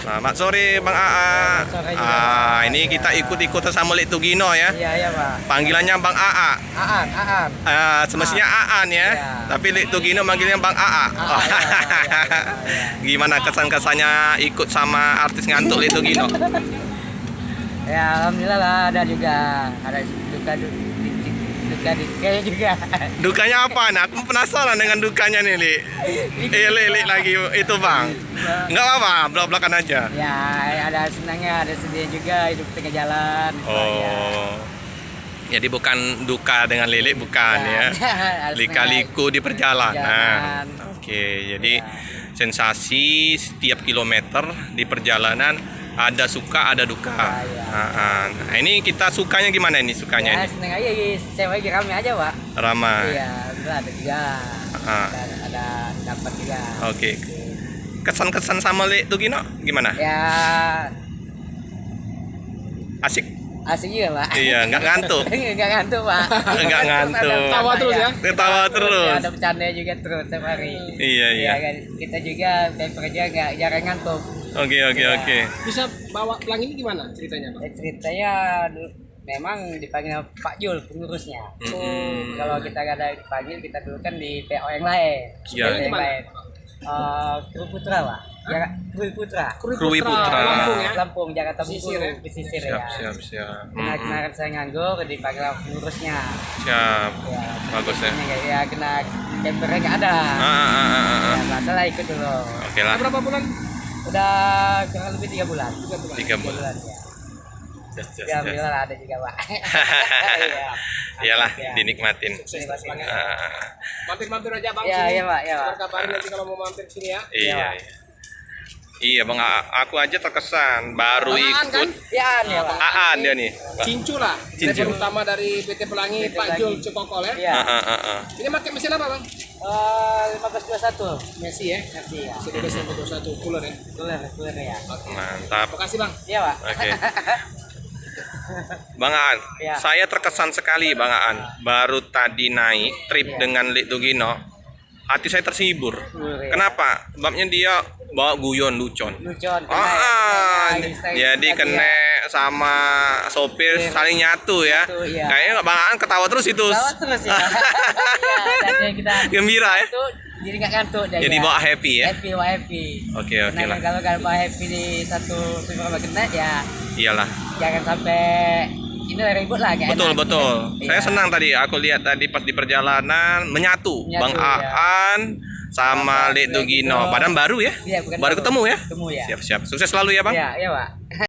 Selamat sore Bang AA. Sore juga. Ini kita ikut-ikut sama Lek Tugino ya. Iya, Pak. Panggilannya Bang AA. Aan. Semestinya Aan ya. Iya. Tapi Lek Tugino manggilnya Bang AA. Iya. Gimana kesan-kesannya ikut sama artis ngantuk Lek Tugino? Ya, alhamdulillah lah, ada duka juga. Dukanya apa? Nah, aku penasaran dengan dukanya nih, Li. Li lagi itu, Bang. Enggak apa-apa, belak-belakan aja. Ya, ada senangnya, ada sedihnya juga hidup tengah jalan. Oh. Jadi bukan duka dengan Lili, bukan ya. Lika-liku di perjalanan. Oke, jadi sensasi setiap kilometer di perjalanan ada suka, ada duka. Nah, ini kita sukanya gimana ini sukanya? Ya, senang aja, saya lagi ramai aja, Pak. Ramai. Iya, ada juga. Ada dapat juga. Oke. Kesan-kesan sama Lek Tugino gimana? Ya, Asik? asik juga, Pak. Iya, nggak ngantuk. Nggak ngantuk, Pak. Nggak ngantuk. Ketawa terus ya? Ketawa terus. Ada bercanda juga terus setiap hari. Iya. Kan? Kita juga dari kerja nggak jarang ngantuk. Oke. Bisa bawa pelang ini gimana ceritanya, Pak? Ceritanya memang dipanggil Pak Jul pengurusnya. Kalau kita nggak ada dipanggil, kita dulu kan di PO yang lain. Iya. Yang lain. Kru Putra, Pak. Krui Putra. Krui Putra. Lampung ya? Lampung, Jakarta Pesisir Bungkulu, ya? pesisir ya. Siap. Kemarin saya nganggur, dipanggil pengurusnya. Siap. Ya, Bagus ya. Ya, kena campernya nggak ada. Ya, masalah ikut dulu. Oke lah. Berapa bulan? Udah kurang lebih 3 bulan. 3 bulan. Ya. Yes. Ya, alhamdulillah ada juga, Pak. Iya. Iyalah, Ya. dinikmatin. Sukses Bang. Ah, Mampir-mampir aja Bang Iya, sini. iya, Pak, iya, Pak. Kabarin nanti kalau mau mampir sini ya. iya. Iya Bang, aku aja terkesan baru Bang Aan, ikut. kan? Ya, nih, Pak. Aan dia nih. Cincu lah. Cincu. Direktur utama dari PT Pelangi, PT Pak Pelangi. Jul Cukokol ya. Iya. Ini pakai mesin apa, Bang? 1521. Messi ya. Merci ya. Mesin 1521 cooler ya. Cooler ya. Mantap. Makasih, Bang. Iya, Pak. Oke. Bang Aan, Ya. saya terkesan sekali Bang Aan. Baru tadi naik trip dengan Lek Tugino. Hati saya tersibur. Ya. Kenapa? Sebabnya dia bawa guyon lucon. Lucon. Jadi kena sama sopir saling nyatu ya. Nyatu, iya. Kayaknya Bang Aan ketawa terus itu. Tawa terus ya. Iya, dan kita Gembira ya. ngantuk, jadi nggak ngantuk dia. Jadi bawa happy ya. Happy. Oke Nah, lah. kalau bawa happy di satu supermarket ya Iyalah. jangan sampai ini ribut lah kayak Betul. Iya. Saya senang tadi. Aku lihat tadi pas di perjalanan menyatu. Menyatu, Bang ya. Aan sama Lek Tugino. Padahal baru ya. Iya, bukan Baru ketemu ya. Ketemu ya. Siap. Sukses selalu ya Bang. Iya, Pak.